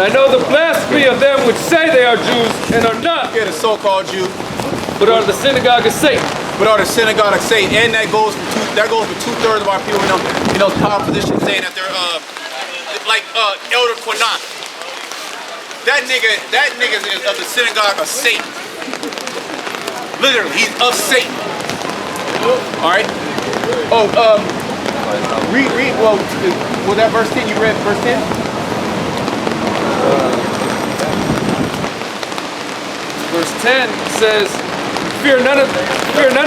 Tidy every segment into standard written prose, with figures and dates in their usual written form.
I know the blasphemy of them which say they are Jews and are not, Yeah, the so-called Jew, but are the synagogue of Satan. but are the synagogue of Satan, and that goes for two-thirds of our people in those power positions, saying that they're like Elder Quinat. That nigga is of the synagogue of Satan. Literally, he's of Satan. All right. Oh, read. Well, was that verse 10? You read verse 10? Verse 10 says, Fear none of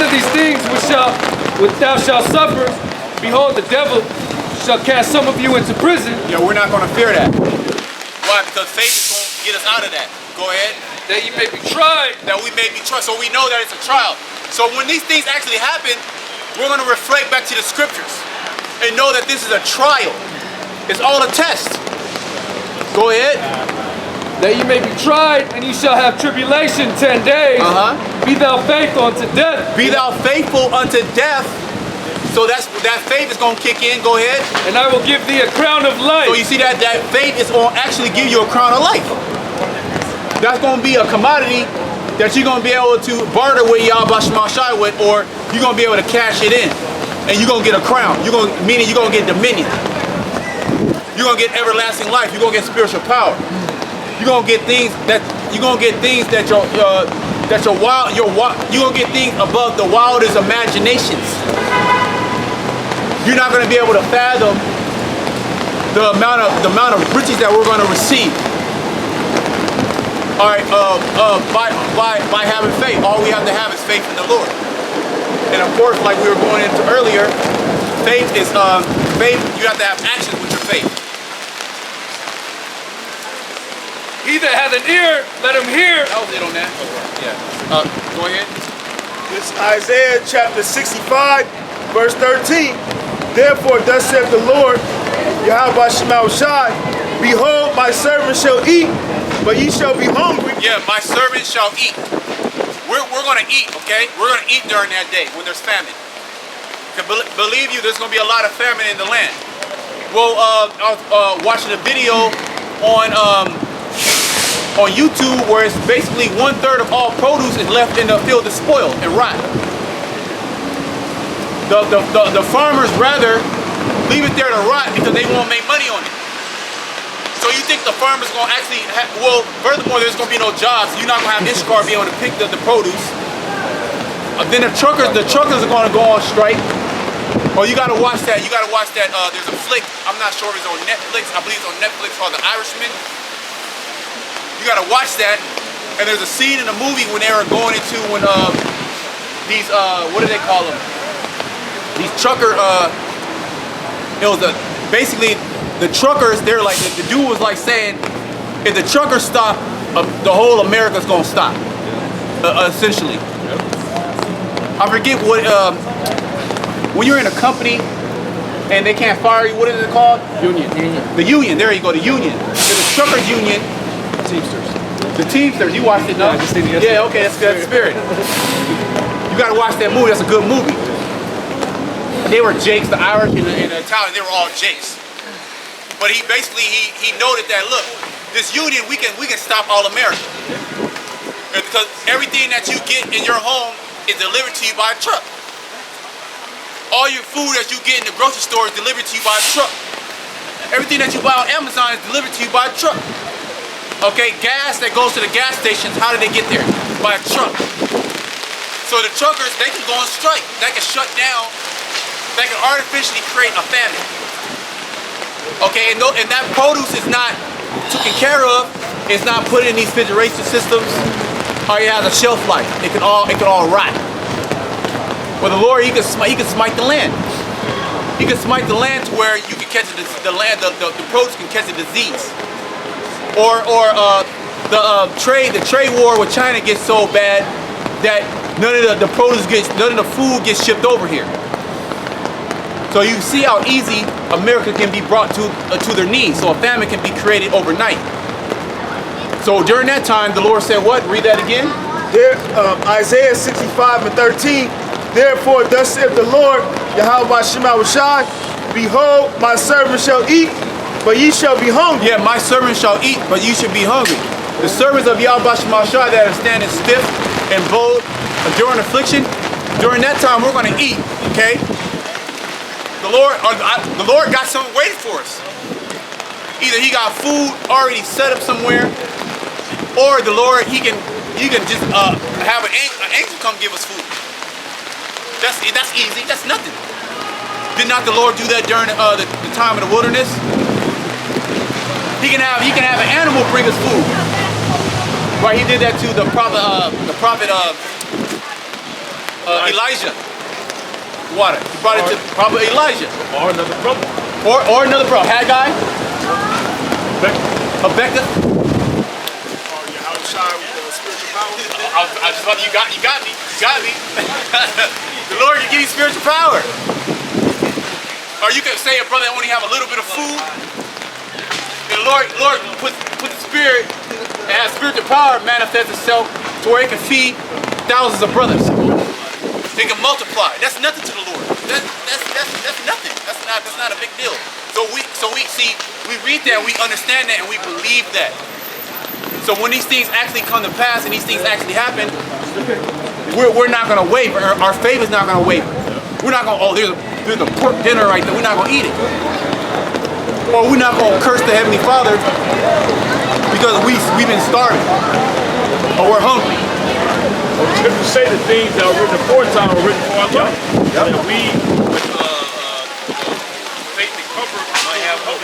these things which thou shalt suffer. Behold, the devil shall cast some of you into prison. Yeah, we're not going to fear that. Why? Because faith is going to get us out of that. Go ahead. That ye may be tried. That we may be tried. So we know that it's a trial. So when these things actually happen, we're going to reflect back to the scriptures and know that this is a trial. It's all a test. Go ahead. That ye may be tried, and ye shall have tribulation 10 days. Be thou faithful unto death. Be thou faithful unto death. So that faith is going to kick in. Go ahead. And I will give thee a crown of life. So you see that faith is going to actually give you a crown of life. That's going to be a commodity that you're going to be able to barter with Yahweh Shemashai with, or you're going to be able to cash it in. And you're going to get a crown. Meaning you're going to get dominion. You're going to get everlasting life. You're going to get spiritual power. You're going to get things that you're going to get things that you're going to get things above the wildest imaginations. You're not going to be able to fathom the amount of riches that we're going to receive. All right, by having faith. All we have to have is faith in the Lord. And of course, like we were going into earlier, faith is faith. You have to have actions with your faith. He that hath an ear, let him hear. That was it on that. Yeah. Go ahead. It's Isaiah chapter 65, verse 13. Therefore, thus saith the Lord, Yahweh Shemashai, behold, my servant shall eat, but ye shall be hungry. Yeah, my servant shall eat. We're going to eat, okay? We're going to eat during that day when there's famine. Believe you, there's going to be a lot of famine in the land. Well, I was watching a video on YouTube where it's basically 1/3 of all produce is left in the field to spoil and rot. The farmers rather leave it there to rot because they won't make money on it. So you think the farmer's going to actually well, furthermore, there's going to be no jobs. You're not going to have Ishkar be able to pick the produce. Then the truckers are going to go on strike. Oh, you got to watch that. You got to watch that. There's a flick. I'm not sure if it's on Netflix. I believe it's on Netflix called The Irishman. You got to watch that. And there's a scene in the movie when they were going into these what do they call them? These trucker. It was basically the truckers. They're like the dude was like saying, if the truckers stop, the whole America's gonna stop. Essentially. I forget what. When you're in a company and they can't fire you, what is it called? Union. The union. There you go. The union. There's a truckers union. Teamsters. The Teamsters. You watched it, no? Yeah, I just seen it yesterday. Yeah. Okay. That's good spirit. You gotta watch that movie. That's a good movie. They were Jakes, the Irish and the Italian. They were all Jakes. But he basically he noted that, look, this union we can stop all America because everything that you get in your home is delivered to you by a truck. All your food that you get in the grocery store is delivered to you by a truck. Everything that you buy on Amazon is delivered to you by a truck. Okay, gas that goes to the gas stations, how do they get there? By a truck. So the truckers, they can go on strike. They can shut down. They can artificially create a famine. Okay, and that produce is not taken care of. It's not put in these refrigeration systems. Or it has a shelf life. It can all rot. Well, the Lord, he can smite the land. He can smite the land to where you can catch the produce can catch a disease. Or the trade war with China gets so bad that none of the food gets shipped over here. So you see how easy America can be brought to their knees. So a famine can be created overnight. So during that time, the Lord said what? Read that again. There, Isaiah 65 and 13. Therefore, thus saith the Lord, Yahweh Shemashai, behold, my servant shall eat, but ye shall be hungry. Yeah, my servants shall eat, but you should be hungry. The servants of Yahweh Shema Shai that are standing stiff and bold during affliction, during that time we're going to eat, okay? The Lord got something waiting for us. Either he got food already set up somewhere, or the Lord, you can just have an angel come give us food. That's easy, that's nothing. Did not the Lord do that during the time of the wilderness? He can have an animal bring us food. Right, he did that to the prophet Elijah. Water. He brought it to prophet Elijah. Or another brother. Or another brother. Haggai. Habakkuk. I just thought you got me. The Lord can give you spiritual power. Or you could say a brother only have a little bit of food. And the Lord put the spirit and has spiritual power manifest itself to where it can feed thousands of brothers. They can multiply. That's nothing to the Lord. That's nothing. That's not a big deal. So we read that, we understand that, and we believe that. So when these things actually come to pass and these things actually happen, we're not going to waver. Our faith is not going to waver. We're not going to, oh, there's a pork dinner right there. We're not going to eat it. Or we're not going to curse the Heavenly Father because we've been starving. Or we're hungry. Well, the scriptures say the things that were written aforetime were written for our life. Yep. And we, with faith and comfort, might have hope.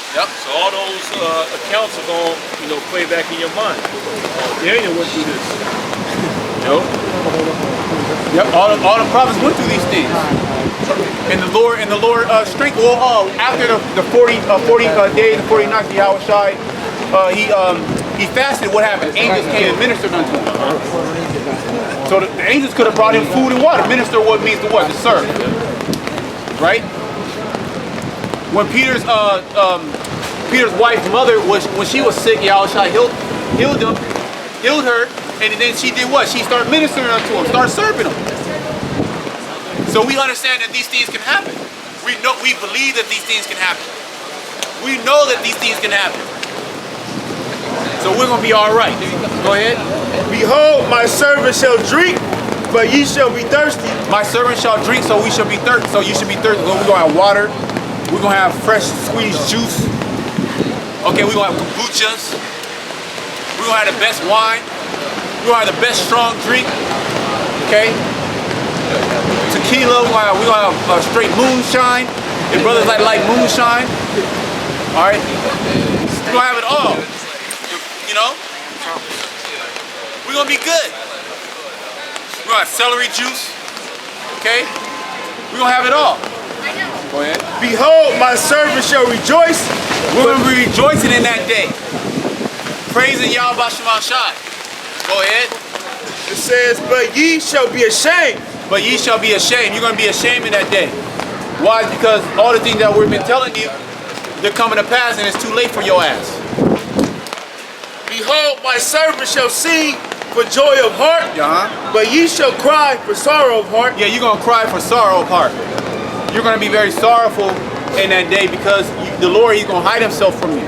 Yep. So all those accounts are going to play back in your mind. Daniel went through this. Yep. All the prophets went through these things. And the Lord strength. Well, after the 40 days and 40 nights, Yahweh Shai, he fasted. What happened? Angels came and ministered unto him. So the angels could have brought him food and water. Minister, what means to what? To serve. Right? When Peter's wife's mother when she was sick, Yahweh Shai healed her, and then she did what? She started ministering unto him, started serving him. So we understand that these things can happen. We believe that these things can happen. We know that these things can happen. So we're gonna be all right. Go ahead. Behold, my servant shall drink, but ye shall be thirsty. My servant shall drink, so we shall be thirsty. So you should be thirsty. We're gonna have water. We're gonna have fresh squeezed juice. Okay, we're gonna have kombuchas. We're gonna have the best wine. We're gonna have the best strong drink. Okay. Tequila. We're gonna have straight moonshine. If brothers like moonshine. All right. We're gonna have it all. You know. We're gonna be good. We're gonna have celery juice. Okay. We're gonna have it all. Go ahead. Behold, my servant shall rejoice. We're going to be rejoicing in that day. Praising Yahweh Shema Shai. Go ahead. It says, but ye shall be ashamed. But ye shall be ashamed. You're going to be ashamed in that day. Why? Because all the things that we've been telling you, they're coming to pass and it's too late for your ass. Behold, my servant shall sing for joy of heart. But ye shall cry for sorrow of heart. Yeah, you're going to cry for sorrow of heart. You're going to be very sorrowful in that day because the Lord, he's going to hide himself from you.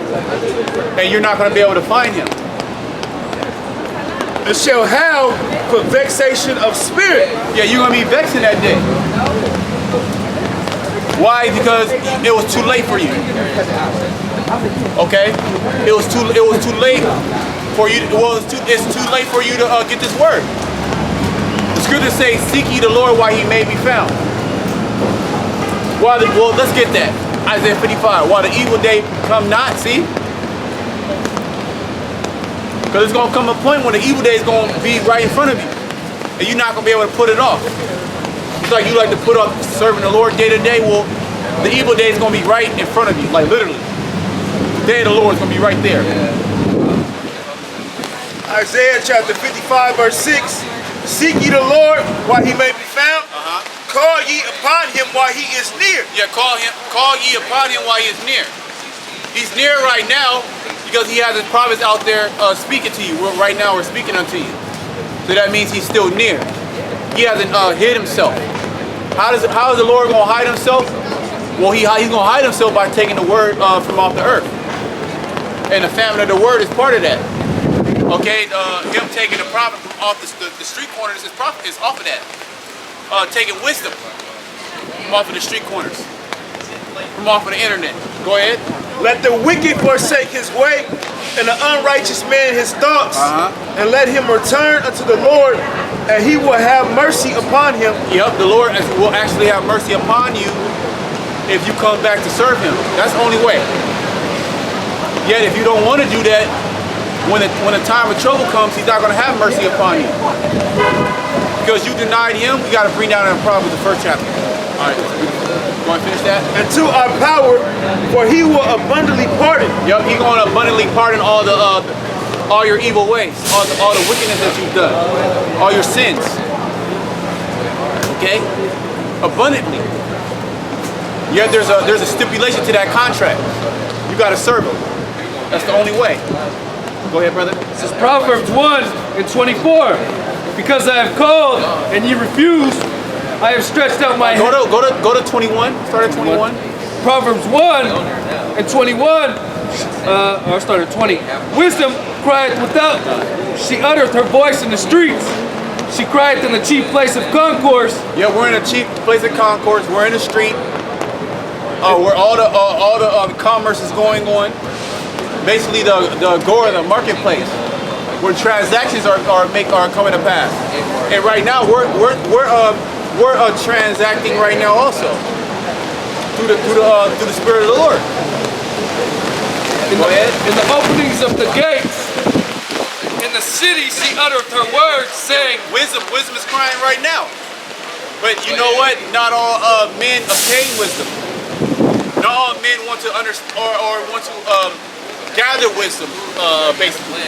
And you're not going to be able to find him. And shall howl for vexation of spirit. Yeah, you're going to be vexed in that day. Why? Because it was too late for you. Okay? It was too late for you. It's too late for you to get this word. The scriptures say, seek ye the Lord while he may be found. Well, let's get that. Isaiah 55. While the evil day come not, see? Because it's going to come a point when the evil day is going to be right in front of you. And you're not going to be able to put it off. It's like you like to put off serving the Lord day to day. Well, the evil day is going to be right in front of you. Like literally. The day of the Lord is going to be right there. Isaiah chapter 55 verse 6. Seek ye the Lord while he may be found. Call ye upon him while he is near. Yeah, call ye upon him while he is near. He's near right now because he has his prophets out there speaking to you. Right now we're speaking unto you. So that means he's still near. He hasn't hid himself. How is the Lord going to hide himself? Well, he's going to hide himself by taking the word from off the earth. And the famine of the word is part of that. Okay, him taking the prophet from off the street corners is off of that. Taking wisdom from off of the street corners, from off of the internet. Go ahead. Let the wicked forsake his way, and the unrighteous man his thoughts, and let him return unto the Lord, and he will have mercy upon him. Yep, the Lord will actually have mercy upon you if you come back to serve him. That's the only way. Yet if you don't want to do that, when the time of trouble comes, he's not going to have mercy upon you. Because you denied him, we got to bring down that problem with the first chapter. All right, you want to finish that? And to our power, for he will abundantly pardon. Yep, he's going to abundantly pardon all your evil ways, all the wickedness that you've done, all your sins. Okay, abundantly. Yet there's a stipulation to that contract. You got to serve him. That's the only way. Go ahead, brother. This is Proverbs 1:24. Because I have called and ye refuse, I have stretched out my hand. Go to 21. Start at 21. Proverbs 1:21. Or start at 20. Wisdom crieth without; she uttereth her voice in the streets. She crieth in the chief place of concourse. Yeah, we're in a chief place of concourse. We're in the street. Where all the commerce is going on. Basically, the agora, the marketplace, where transactions are coming to pass. And right now, we're transacting right now also through the Spirit of the Lord. Go ahead. In the openings of the gates, in the city, she uttereth her words, saying, Wisdom is crying right now. But you know what? Not all men obtain wisdom. Not all men want to understand or want to gather wisdom, basically.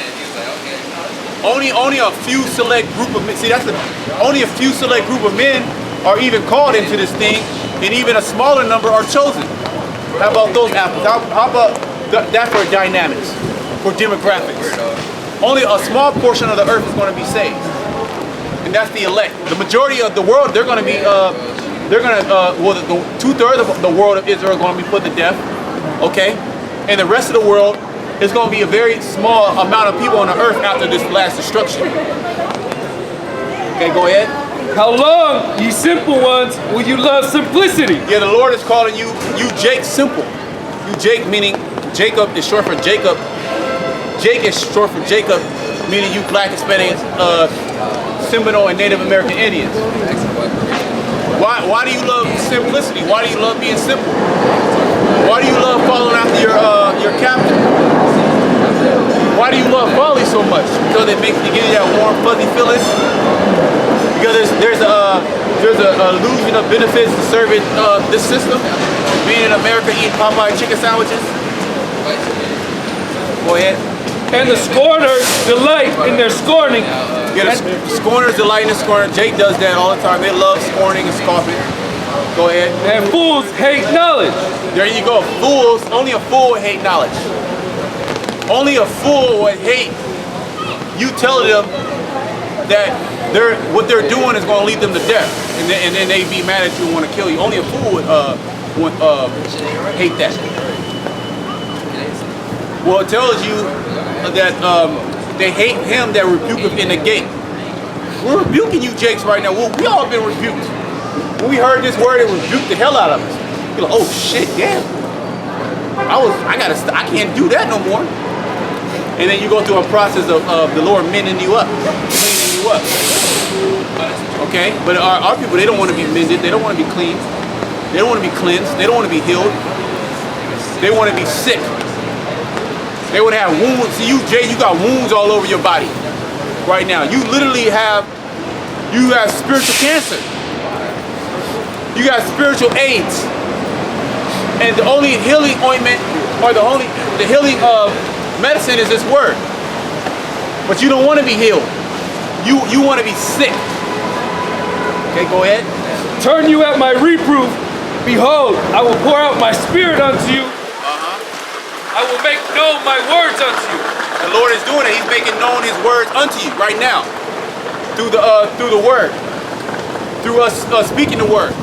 Only a few select group of men. See, only a few select group of men are even called into this thing, and even a smaller number are chosen. How about those apples? How about that for dynamics, for demographics? Only a small portion of the earth is going to be saved, and that's the elect. The majority of the world, they're going to be, well, 2/3 of the world of Israel are going to be put to death. Okay, and the rest of the world is going to be a very small amount of people on the earth after this last destruction. Okay, go ahead. How long, ye simple ones, will you love simplicity? Yeah, the Lord is calling you Jake simple. You Jake, meaning Jacob is short for Jacob. Jake is short for Jacob, meaning you Black, Hispanic, Seminole, and Native American Indians. Why do you love simplicity? Why do you love being simple? Why do you love following after your captain? Why do you love folly so much? Because it makes you give you that warm, fuzzy feeling. Because there's an illusion of benefits to serving this system. Being in America, eating Popeye chicken sandwiches. Go ahead. And the scorners delight in their scorning. Yeah, the scorners delight in the scorning. Jake does that all the time. They love scorning and scoffing. Go ahead. And fools hate knowledge. There you go. Fools, only a fool would hate knowledge. Only a fool would hate you telling them that what they're doing is going to lead them to death, and then they be mad at you and want to kill you. Only a fool would hate that. Well, it tells you that they hate him that rebuketh in the gate. We're rebuking you, Jakes, right now. Well, we all been rebuked. When we heard this word, it rebuked the hell out of us. You're like, oh shit, damn. I can't do that no more. And then you go through a process of the Lord mending you up, cleaning you up. Okay? But our people, they don't want to be mended. They don't want to be clean. They don't want to be cleansed. They don't want to be healed. They want to be sick. They want to have wounds. See, you, Jay, you got wounds all over your body right now. You literally have spiritual cancer. You got spiritual AIDS. And the only healing ointment, or the healing medicine is this word. But you don't want to be healed. You want to be sick. Okay, go ahead. Turn you at my reproof. Behold, I will pour out my spirit unto you. I will make known my words unto you. The Lord is doing it. He's making known his words unto you right now. Through the word. Through us speaking the word.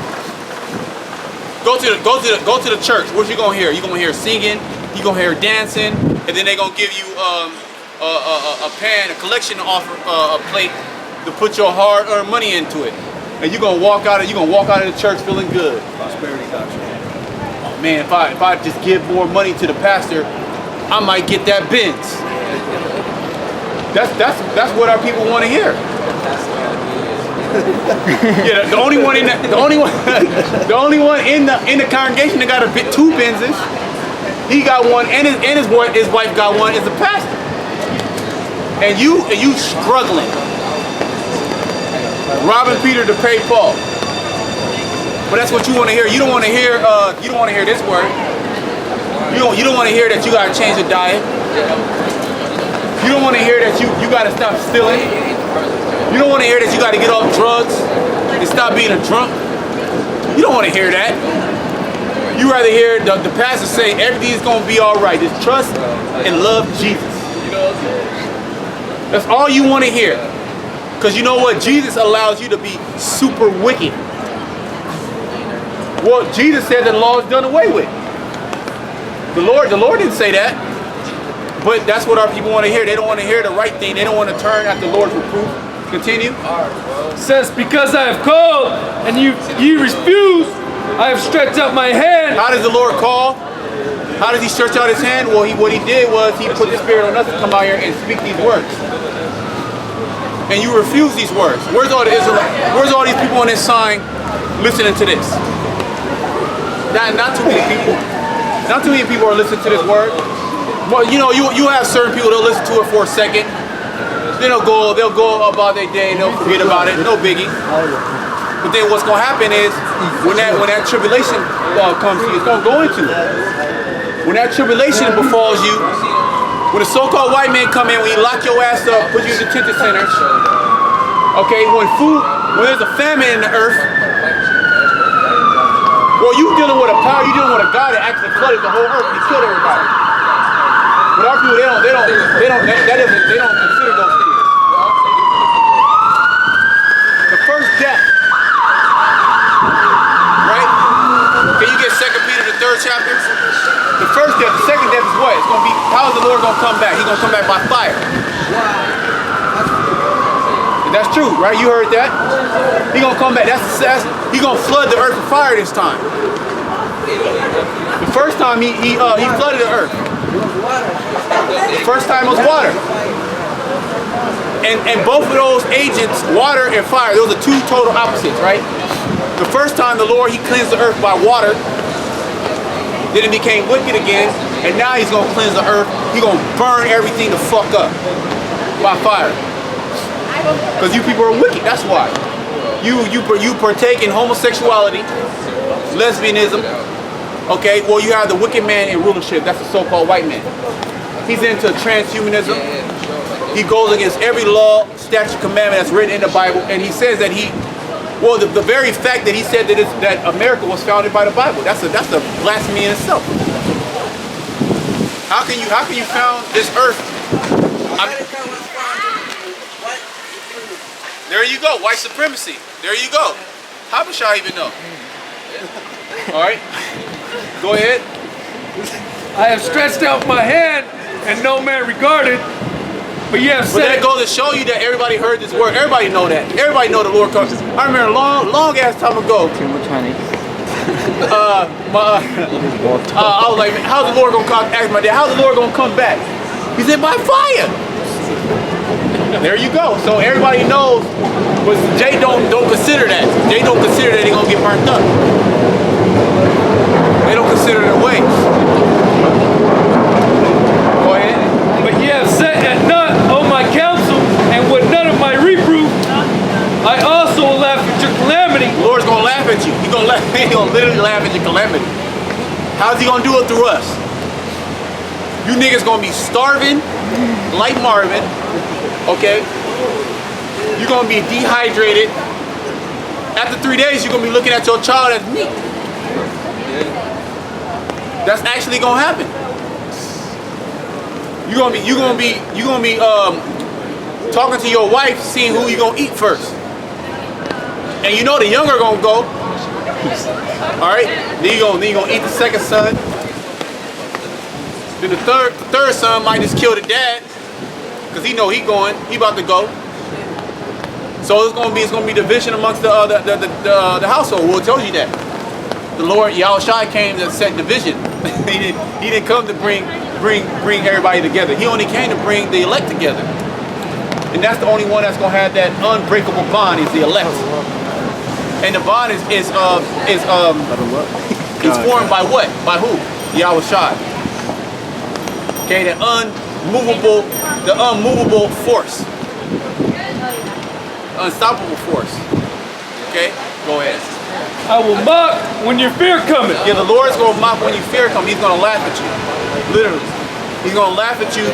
Go to the church. What you gonna hear? You gonna hear singing. You gonna hear dancing, and then they gonna give you a pan, a collection offer, a plate to put your hard-earned money into it, and you gonna walk out of the church feeling good. Prosperity doctrine. Oh man, if I just give more money to the pastor, I might get that Benz. That's what our people want to hear. Yeah, the only one in the congregation that got two Benzes. He got one, and his wife got one. Is the pastor, and you struggling, robbing Peter to pay Paul. But that's what you want to hear. You don't want to hear. You don't want to hear this word. You don't want to hear that you got to change the diet. You don't want to hear that you got to stop stealing. You don't want to hear that you got to get off drugs and stop being a drunk. You don't want to hear that. You rather hear the pastor say everything's going to be all right. Just trust and love Jesus. That's all you want to hear. Because you know what? Jesus allows you to be super wicked. Well, Jesus said that the law is done away with. The Lord didn't say that. But that's what our people want to hear. They don't want to hear the right thing. They don't want to turn at the Lord's reproof. Continue. Says, because I have called and you refuse, I have stretched out my hand. How does the Lord call? How does he stretch out his hand? Well, what he did was he put the Spirit on us to come out here and speak these words. And you refuse these words. Where's all the Israelites? Where's all these people on this sign listening to this? Not too many people. Not too many people are listening to this word. Well, you know, you have certain people that'll listen to it for a second. Then they'll go about their day and they'll forget about it. No biggie. But then what's gonna happen is when that tribulation comes to you, it's gonna go into it. When that tribulation befalls you, when the so-called white man come in, when he lock your ass up, put you in the detention center. Okay, when there's a famine in the earth, well, you dealing with a power, you dealing with a God that actually flooded the whole earth and killed everybody. But our people, they don't consider those things. The first death, right? Can you get 2 Peter the 3rd chapter? The first death, the second death is what? It's gonna be, how is the Lord gonna come back? He's gonna come back by fire. That's true, right? You heard that? He's gonna come back. He's gonna flood the earth with fire this time. The first time he flooded the earth. The first time was water. And both of those agents, water and fire, those are two total opposites, right? The first time the Lord, he cleansed the earth by water. Then it became wicked again. And now he's going to cleanse the earth. He's going to burn everything the fuck up by fire. Because you people are wicked, that's why. You partake in homosexuality, lesbianism. Okay, well you have the wicked man in rulership, that's the so-called white man. He's into transhumanism. He goes against every law, statute, commandment that's written in the Bible, and he says that the very fact that he said that America was founded by the Bible, that's a blasphemy in itself. How can you found this earth? There you go, white supremacy. There you go. How much y'all even know? All right, go ahead. I have stretched out my hand and no man regarded. But you have said. But that goes to show you that everybody heard this word. Everybody know that. Everybody know the Lord comes. I remember a long ass time ago. Too much honey. I was like, how's the Lord gonna come? Ask my dad, how's the Lord gonna come back? He said, by fire. There you go. So everybody knows, but Jay don't consider that. Jay don't consider that they're gonna get burnt up. They don't consider their ways. Go ahead. But ye have set at naught all my counsel, and with none of my reproof, I also will laugh at your calamity. The Lord's gonna laugh at you. He's gonna literally laugh at your calamity. How's he gonna do it through us? You niggas gonna be starving like Marvin, okay? You're gonna be dehydrated. After 3 days, you're gonna be looking at your child as meat. That's actually gonna happen. You're gonna be talking to your wife, seeing who you're gonna eat first. And you know the younger gonna go. All right. Then you gonna eat the second son. Then the third son might just kill the dad, cause he know he about to go. So it's gonna be division amongst the household. Well, it tells you that. The Lord Yahushua came to set division. he didn't come to bring everybody together. He only came to bring the elect together. And that's the only one that's gonna have that unbreakable bond is the elect. And the bond is formed by what? By who? Yahushua. Okay, the unmovable force. Unstoppable force. Okay? Go ahead. I will mock when your fear cometh. Yeah, the Lord's gonna mock when you fear come. He's gonna laugh at you. Literally. He's gonna laugh at you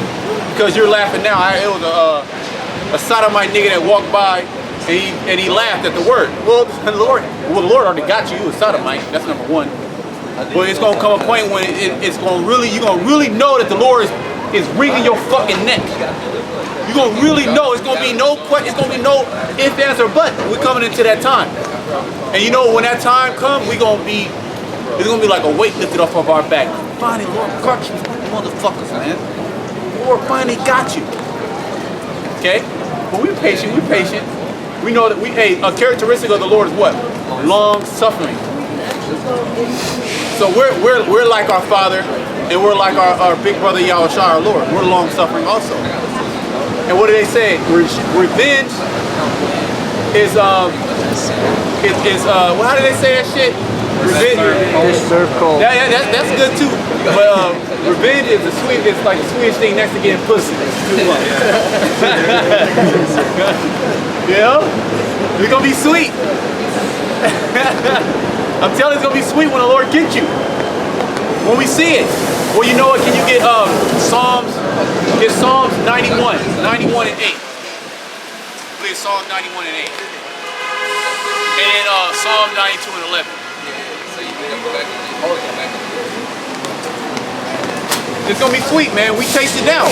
because you're laughing now. It was a sodomite nigga that walked by and he laughed at the word. Well, the Lord already got you. You a sodomite. That's number one. But it's gonna come a point when you're gonna really know that the Lord is wringing your fucking neck. You're gonna really know. It's gonna be no if, ands, or but. We're coming into that time. And you know when that time comes, it's gonna be like a weight lifted off of our back. Finally, Lord got you, motherfuckers, man. Lord finally got you. Okay? But we're patient. We know that a characteristic of the Lord is what? Long suffering. So we're like our Father, and we're like our big brother Yahushua, our Lord. We're long suffering also. And what do they say? Revenge is well, how do they say that shit? Revenge. Yeah, that's good too. But revenge is it's like the sweetest thing next to getting pussy. Yeah, it's gonna be sweet. I'm telling you, it's gonna be sweet when the Lord gets you. When we see it. Well, you know what? Can you get Psalms? Get Psalms 91 and 8. Please, Psalms 91 and 8. And then Psalm 92 and 11. It's gonna be sweet, man. We taste it now.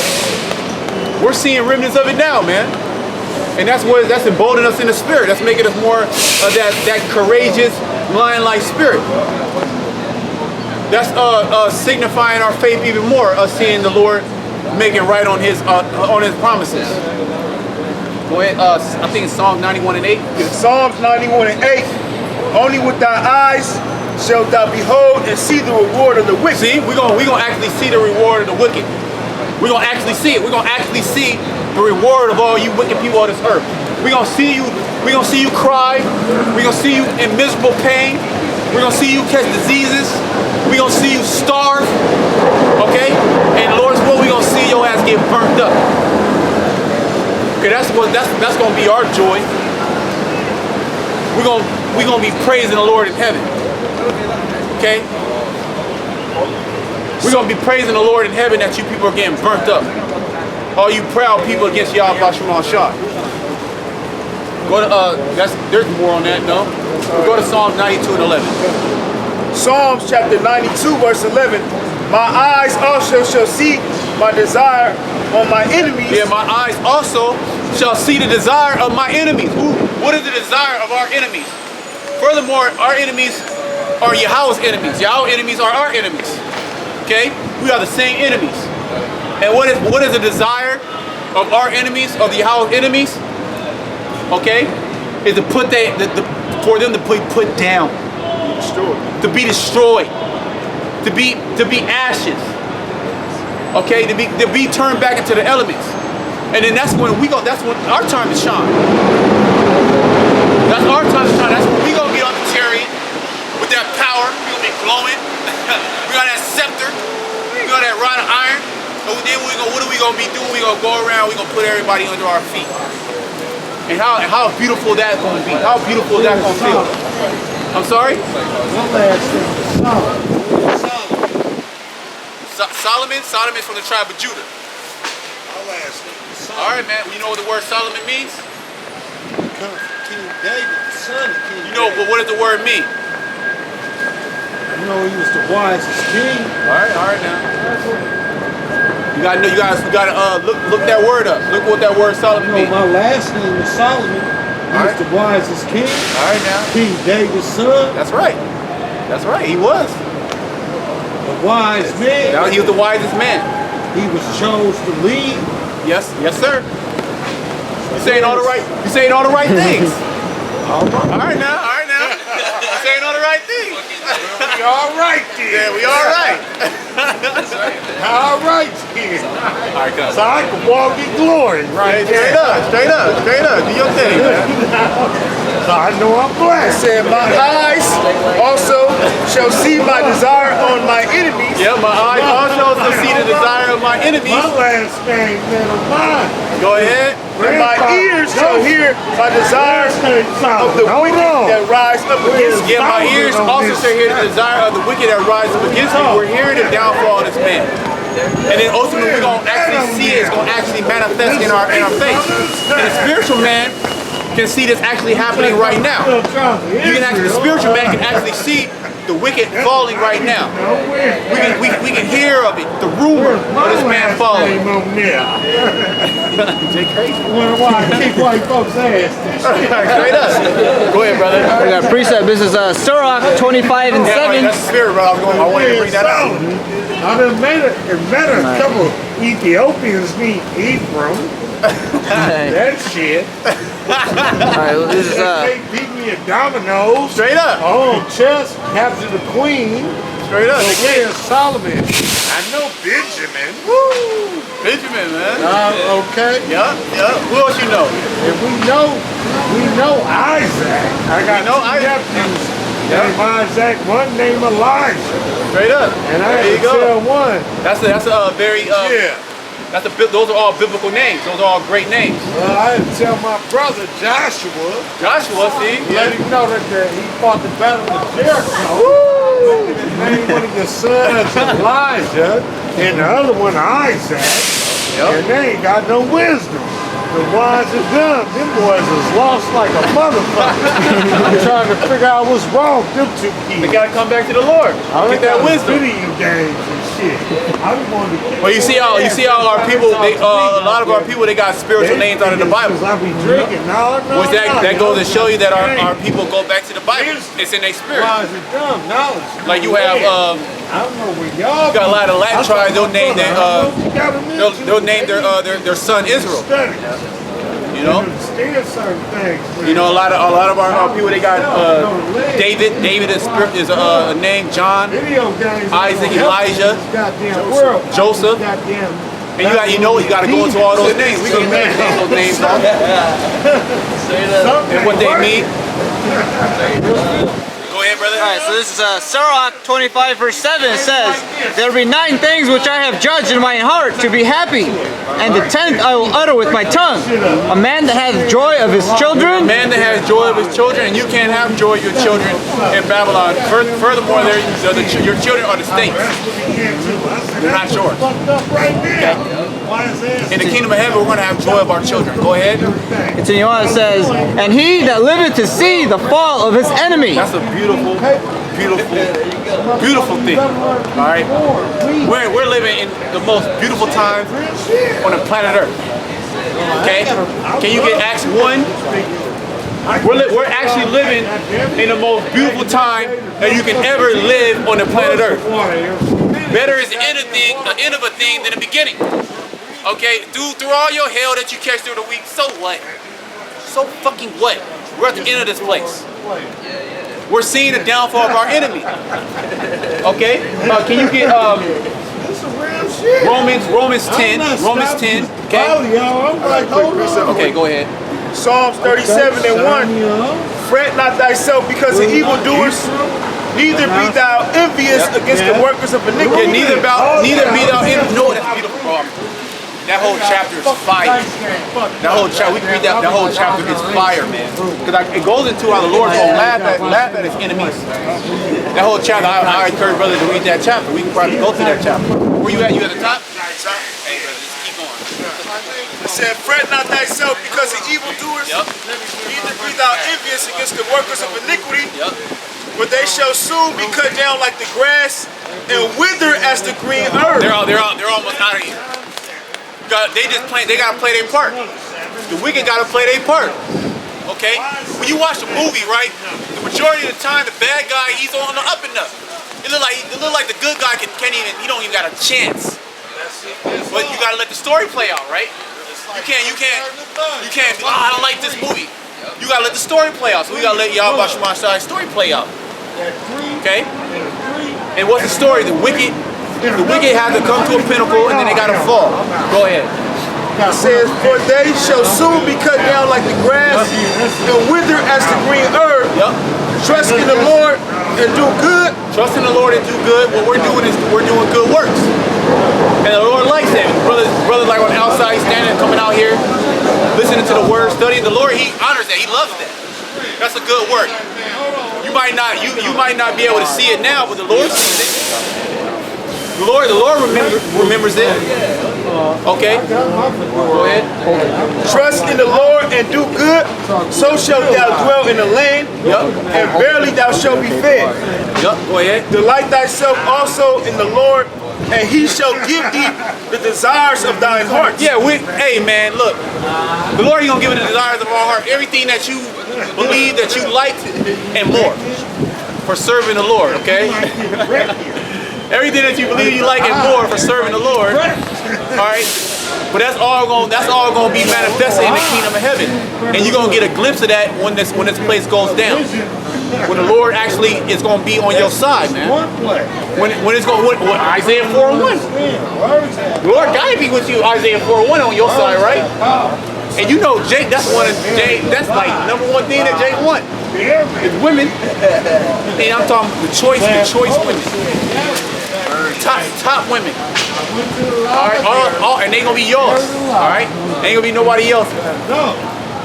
We're seeing remnants of it now, man. And that's emboldening us in the spirit. That's making us more of that courageous, lion-like spirit. That's signifying our faith even more. Us seeing the Lord making right on His promises. Go ahead. I think it's Psalm 91 and 8. Yeah, Psalms 91 and 8. Only with thy eyes shalt thou behold and see the reward of the wicked. See, we're gonna actually see the reward of the wicked. We're gonna actually see it. We're gonna actually see the reward of all you wicked people on this earth. We're gonna see you cry. We're gonna see you in miserable pain. We're gonna see you catch diseases. We're gonna see you starve. Okay? And Lord's will, we're gonna see your ass get burnt up. Okay, that's gonna be our joy. We're gonna be praising the Lord in heaven. Okay? We're gonna be praising the Lord in heaven that you people are getting burnt up. All you proud people against Yahweh Shema Shah. Go to there's more on that, no? Go to Psalms 92 and 11. Psalms chapter 92 verse 11. My eyes also shall see my desire on my enemies. Yeah, my eyes also shall see the desire of my enemies. What is the desire of our enemies? Furthermore, our enemies are Yahweh's enemies. Yahweh's enemies are our enemies. Okay? We are the same enemies. And what is the desire of our enemies, of the Yahweh's enemies? Okay? Is for them to be put down. To be destroyed. To be ashes. Okay? To be turned back into the elements. And then that's when our time to shine. That's our time to shine. That's when we gonna get on the chariot with that power. We gonna be glowing. We got that scepter. We got that rod of iron. And then what are we gonna be doing? We gonna go around. We gonna put everybody under our feet. And how beautiful that's gonna be. How beautiful that's gonna feel. I'm sorry? Solomon. Solomon is from the tribe of Judah. All right, man. You know what the word Solomon means? King David, the son of King You know, but what does the word mean? You know, he was the wisest king. All right now. You gotta look that word up. Look what that word Solomon You know, means. my last name is Solomon. He was the wisest king. All right now. King David's son. That's right. That's right, he was. The wise man. He was the wisest man. He was chose to lead. Yes, yes, sir. You saying all the right things. All right. All right now. You saying all the right things. We all right then. Yeah, we all right. All right then. All right, go. So I can walk in glory right Straight there. up. Do your thing, man. So I know I'm It blessed. said, my eyes also shall see my desire on my enemies. Yeah, my eyes also shall see the desire of my enemies. My last name, man, of mine. Go ahead. And my ears shall hear my desires of the wicked that rise up against me. Yeah, my ears also shall hear the desire of the wicked that rise up against me. We're hearing the downfall of this man. And then ultimately we're going to actually see it. It's going to actually manifest in our face. And the spiritual man can see this actually happening right now. The spiritual man can actually see the wicked falling right now. We can hear of it, the rumor of this man falling. Jay crazy. Wonder why I kick white folks' ass. Straight up. Go ahead, brother. We got precept. This is Sirach 25 and Yeah, 7. that's the spirit, bro. I wanted to bring that up. I done met a couple Ethiopians named Ephraim. That shit. Alright, well, this is They beat me at dominoes. Straight up. Oh, chess, captured the queen. Straight up. So where's Solomon? I know Benjamin. Woo! Benjamin, man. Okay. Yup. Who else you know? And we know Isaac. I got know two Isaac. nephews named Isaac, one named Elijah. Straight up. And I There had you to go. tell one. That's a very Yeah. those are all biblical names. Those are all great names. Well, I had to tell my brother Joshua. Joshua, see? Let him know that he fought the battle of Jericho. And named one of your sons Elijah, and the other one Isaac. And they ain't got no wisdom. The wise and dumb, them boys is lost like a motherfucker. I'm trying to figure out what's wrong with them two They kids. gotta come back to the Lord. Get that wisdom. Video games and shit. I just wanted to Well, you see how our people, a lot of our people, they got spiritual names out of the Bible. I be drinking. No. Which that goes to show you that our people go back to the Bible. It's in their spirit. Wise and dumb knowledge. Like you have, I don't know where y'all got a lot of Latin tribes. They'll name they'll name their son Israel. You know. Understand certain things. You know, a lot of our people, they got David. David is a name. John, Video games. Isaac, Elijah, Goddamn world. Joseph. Goddamn. And you got to go into all those names. We can name those names off and what they mean. Go ahead, brother. Alright, so this is Sirach 25 verse 7. It says, there will be 9 things which I have judged in my heart to be happy, and the 10th I will utter with my tongue. A man that hath joy of his children. Man that has joy of his children, and you can't have joy of your children in Babylon. Furthermore, your children are the states. They're not yours. In the kingdom of heaven, we're going to have joy of our children. Go ahead. Continue on, it says, and he that liveth to see the fall of his enemy. That's a beautiful thing. All right, we're living in the most beautiful time on the planet Earth. Okay, can you get Acts 1? We're actually living in the most beautiful time that you can ever live on the planet Earth. Better is the end of a thing than the beginning. Okay, through all your hell that you catch through the week, so what? So fucking what? We're at the end of this place. We're seeing the downfall of our enemy. Okay? Can you get Romans 10? Romans 10. Okay? Okay, go ahead. Psalms 37:1. Fret not thyself because of evildoers, neither be thou envious against the workers of Yeah, iniquity. neither be thou envious. No, that's beautiful, bro. That whole chapter is fire. That whole chapter, we can read that whole chapter is fire, man. Because it goes into how the Lord's going to laugh at his enemies. That whole chapter, I encourage brothers to read that chapter. We can probably go through that chapter. Where you at? You at the top? Hey, brother, just keep going. It said, fret not thyself because of evildoers, neither be thou envious against the workers of iniquity, but they shall soon be cut down like the grass and wither as the green herb. They're almost out of here. They gotta play their part. The wicked gotta play their part. Okay? When you watch a movie, right? The majority of the time, the bad guy, he's on the up and up. It look like the good guy he don't even got a chance. But you gotta let the story play out, right? You can't be, oh, I don't like this movie. You gotta let the story play out. So we gotta let Yahweh Shema Shai's story play out. Okay? And what's the story? The wicked have to come to a pinnacle and then they gotta fall. Go ahead. It says, for they shall soon be cut down like the grass and wither as the green herb. Yep. Trust in the Lord and do good. Trust in the Lord and do good. What we're doing is we're doing good works. And the Lord likes that. Brothers like on the outside, standing, coming out here, listening to the word, studying the Lord, he honors that. He loves that. That's a good work. You might not be able to see it now, but the Lord sees it. The Lord remembers it. Okay. Go ahead. Trust in the Lord and do good, so shalt thou dwell in the land, and verily thou shalt be fed. Go ahead. Delight thyself also in the Lord, and he shall give thee the desires of thine heart. Yeah, hey man, look. The Lord ain't gonna give it the desires of our heart. Everything that you believe that you like and more for serving the Lord, okay? Everything that you believe you like and more for serving the Lord. Alright? But that's all gonna be manifested in the kingdom of heaven. And you're gonna get a glimpse of that when this place goes down. When the Lord actually is gonna be on your side, man. When Isaiah 4:1. The Lord gotta be with you, Isaiah 4:1 on your side, right? And you know Jake, that's like number one thing that Jake wants. It's women. And I'm talking the choice women. Top women. Alright, and they gonna be yours. Alright? Ain't gonna be nobody else.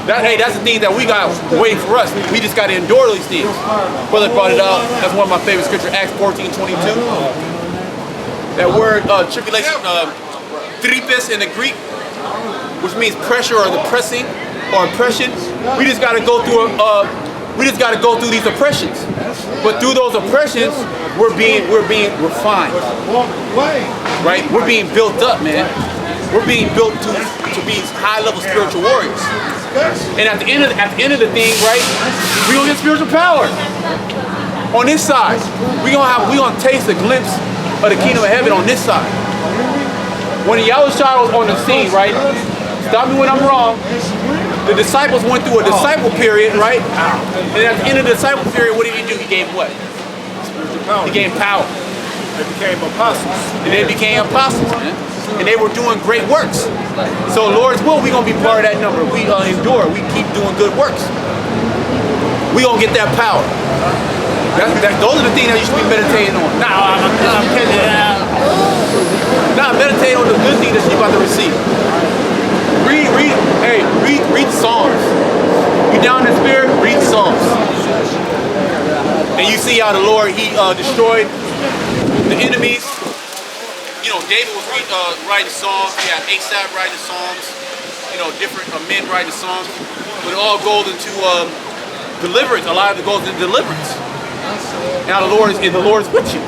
That's the thing that we got waiting for us. We just gotta endure these things. Brother brought it out. That's one of my favorite scriptures, Acts 14:22. That word tribulation, thripes in the Greek, which means pressure or the pressing or oppression. We just gotta go through these oppressions. But through those oppressions, we're being refined. Right? We're being built up, man. We're being built to be high-level spiritual warriors. And at the end of the thing, right, we're gonna get spiritual power. On this side, we're gonna taste a glimpse of the kingdom of heaven on this side. When Yahushua was on the scene, right? Stop me when I'm wrong. The disciples went through a disciple period, right? And at the end of the disciple period, what did he do? He gave what? He gave power. They became apostles. And they became apostles, man. And they were doing great works. So Lord's will, we're going to be part of that number. We endure. We keep doing good works. We're going to get that power. Those are the things that you should be meditating on. Meditate on the good things that you're about to receive. Read the Psalms. You down in the spirit, read the Psalms. And you see how the Lord, he destroyed the enemies. You know, David was writing songs. He had Asaph writing songs. You know, different men writing songs. But it all goes into deliverance. A lot of it goes into deliverance. Now the Lord is with you.